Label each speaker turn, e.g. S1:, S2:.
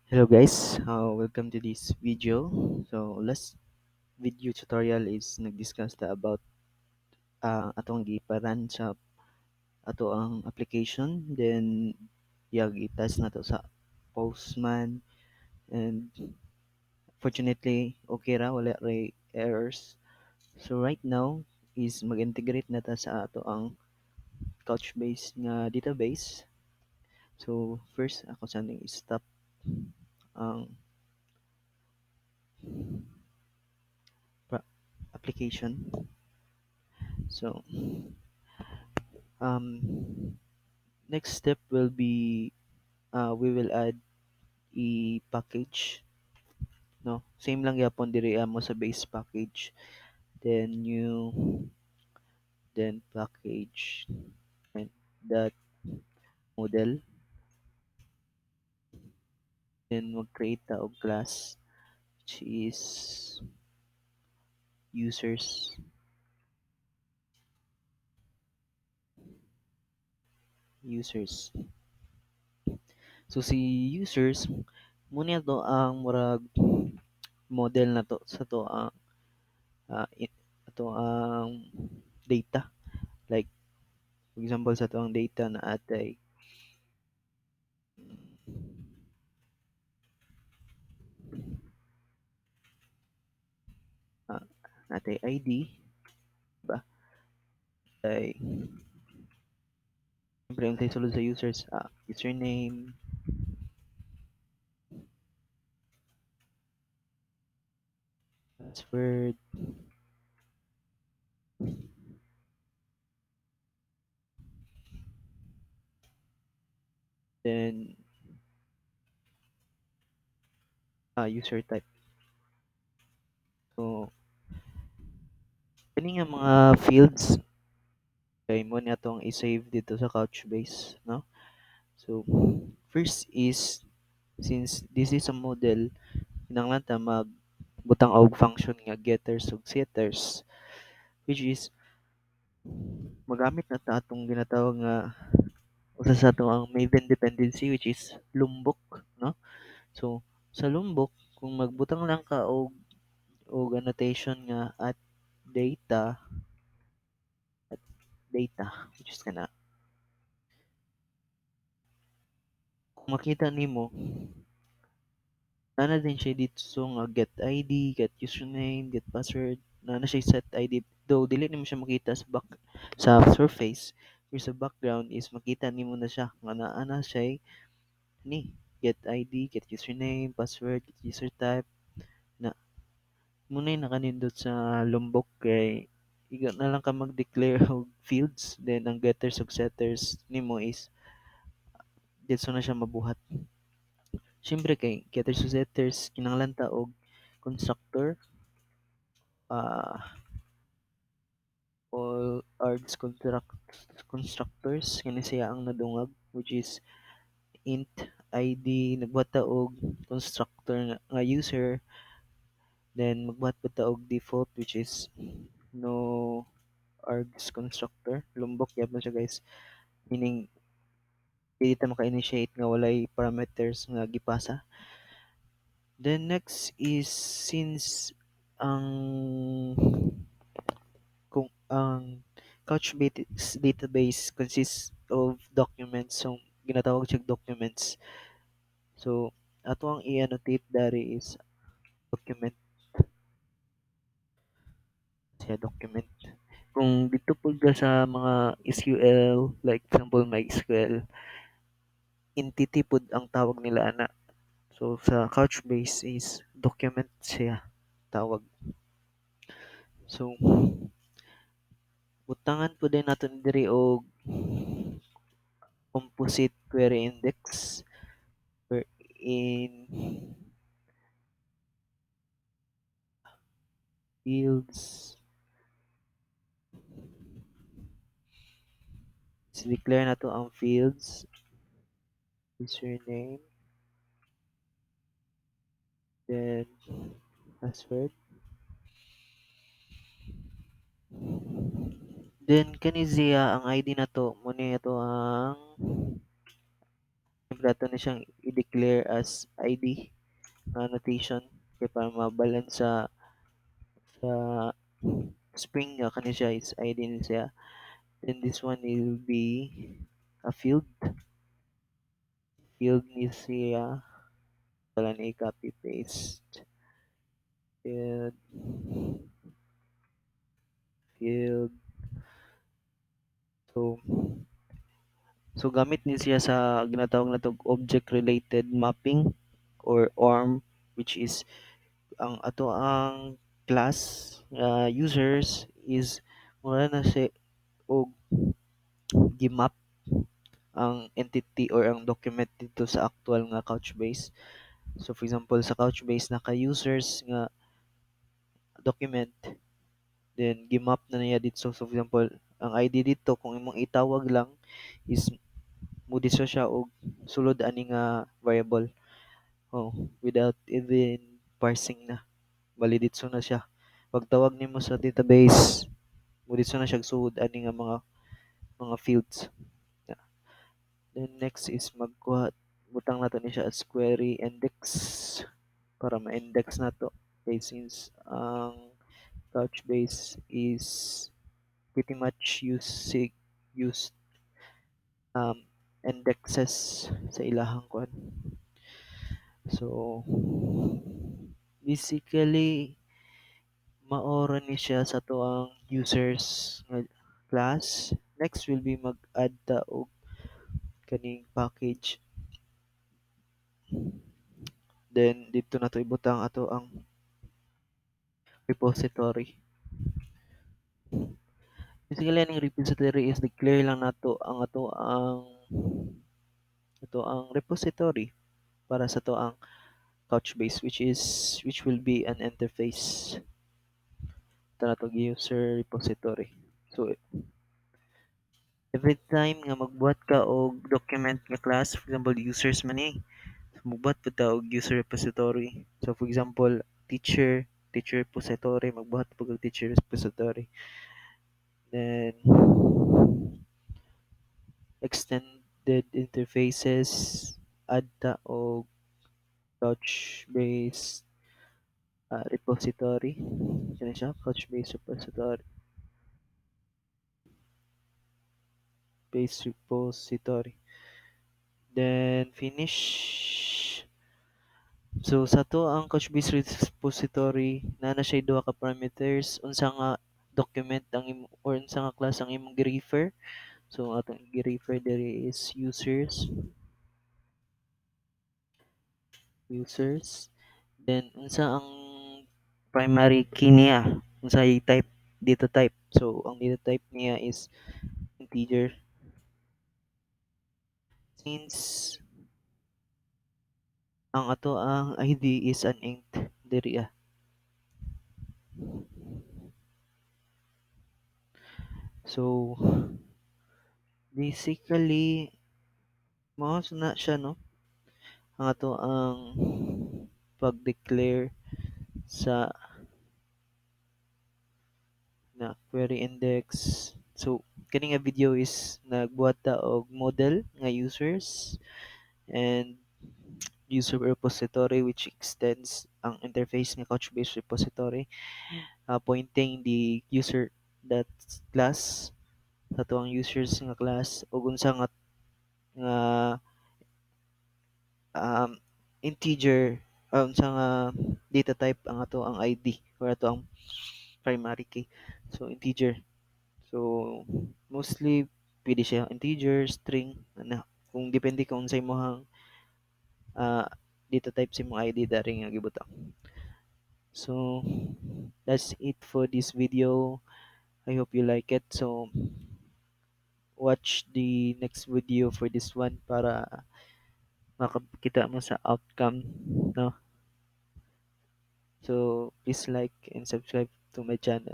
S1: Hello guys, welcome to this video. So last video tutorial is nag-discuss ta about atong giparan sa ato ang application, then i-test na to sa PostMan, and fortunately okay ra, wala ray errors. So right now is mag-integrate na ta sa ato ang Couchbase nga database. So first ako sana i-stop ang application. So next step will be we will add a package, no, same lang yapon diri mo sa base package, then new, then package, and that model, then mag-create ta og class which is users. So si users muna to ang murag model na to sa to ang ato ang data, like for example sa to ang data na atay uh, atay ID ba, ay siyempre ang sulod sa users, username, password, then user type. So kani nga mga fields kay mo na tong i-save dito sa Couchbase, no? So first is, since this is a model, kinahanglan ta magbutang og function nga getters ug setters, which is magamit na ta atong ginatawag nga usa sa ato ang Maven Dependency, which is Lombok, no? So sa Lombok, kung magbutang lang ka og annotation nga data at data, which is kana, kung makita nimo nana din siya dito, so nga get ID, get username, get password, nana siya set ID, though dili nimo siya makita sa sa surface, pero sa background is makita nimo na siya nga naa na siya ni get ID, get username, password, get user type, na muna'y nakanindot sa Lombok kay iga na lang ka mag-declare og fields, then ang getters ug setters nimo is ditso na siya mabuhat. Siyempre kay getters ug setters kinahanglan ta og constructor, all args constructors kini siya ang nadungag, which is int id, nagbuhat ta og constructor nga user, then magbuhat pa ta og default, which is no args constructor. Lombok yapon siya guys, meaning dili ta maka-initiate nga walay parameters nga gipasa. Then next is, since ang kung ang Couchbase database consists of documents, so ginatawag siya documents. So ato ang i-annotate dari is document, siya document. Kung dito po ka sa mga SQL, like for example MySQL, entity pod ang tawag nila ana. So sa Couchbase is document siya tawag. So butangan po din natin diri og composite query index wherein fields declare na to ang fields, username, then password, then kani siya ang ID na to muna ito ang Dato na siyang i-declare as ID na annotation kaya para mabalan sa spring nga kani siya is ID ni siya. Then this one will be a field ni siya wala na i-copy paste field field so gamit ni siya sa ginatawag na object related mapping or ORM, which is ang ato ang class users is mura na siya og gimap ang entity or ang document dito sa actual nga Couchbase. So for example sa Couchbase naka users nga document, then gimap na niya dito. So for example ang ID dito kung imong itawag lang is mo siya og sulod ani nga variable. Oh, without even parsing na. Validate na siya. Pagtawag nimo sa database, mo na siya suod ani nga mga fields. Yeah. Then next is magkuha butang nato ni siya as query index para ma-index nato. Okay, since ang Couchbase is pretty much used indexes sa ilahang kwan. So basically maora ni siya sa tuang users nga class. Next will be mag-add ta og kaning package. Then dito na to ibutang ato ang repository. Basically aning repository is declare lang nato ang ato ang repository para sa to ang Couchbase, which will be an interface ito na to user repository. So every time nga magbuhat ka og document nga class, for example users man magbuhat pud ta og user repository. So for example teacher repository, magbuhat pud og teacher repository. Then extended interfaces, add ta og Couchbase repository. Kaya siya, Couchbase repository. Base repository. Then finish. So sa to ang Couchbase repository na siya duha ka parameters unsa nga document ang or unsa nga class ang imong gi-refer. So atong gi-refer diri is users. Then unsa ang primary key niya? Unsa ay data type. So ang data type niya is integer. Since ang ato ang ID is an int diri So basically mao na siya no ang ato ang pag-declare sa na query index. So kani nga video is nagbuhat ta og model nga users and user repository which extends ang interface nga Couchbase repository pointing the user that class sa tuang users nga class ug unsa nga um, integer unsa nga data type ang ato ang ID or ato ang primary key. So integer. So mostly pwede siya integer, string, ana kung depende kung unsay imong data type sa imong ID dari nga gibutang. So that's it for this video. I hope you like it. So watch the next video for this one para makakita mo sa outcome, no? So please like and subscribe to my channel.